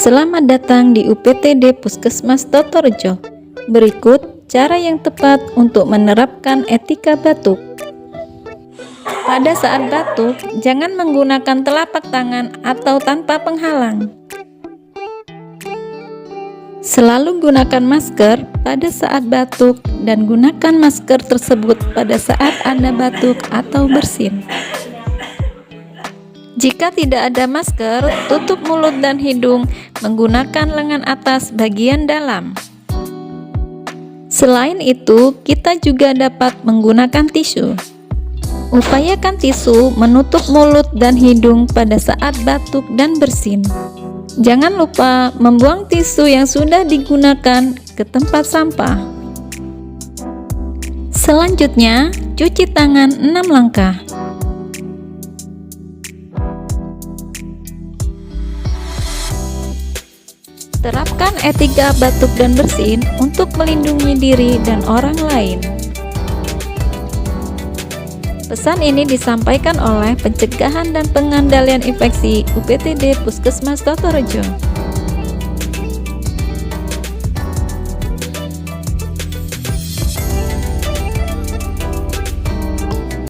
Selamat datang di UPTD Puskesmas Totorejo. Berikut cara yang tepat untuk menerapkan etika batuk. Pada saat batuk, jangan menggunakan telapak tangan atau tanpa penghalang. Selalu gunakan masker pada saat batuk dan gunakan masker tersebut pada saat Anda batuk atau bersin. Jika tidak ada masker, tutup mulut dan hidung menggunakan lengan atas bagian dalam. Selain itu, kita juga dapat menggunakan tisu. Upayakan tisu menutup mulut dan hidung pada saat batuk dan bersin. Jangan lupa membuang tisu yang sudah digunakan ke tempat sampah. Selanjutnya, cuci tangan 6 langkah. Terapkan etika batuk dan bersin untuk melindungi diri dan orang lain. Pesan ini disampaikan oleh Pencegahan dan Pengendalian Infeksi UPTD Puskesmas Totorejo.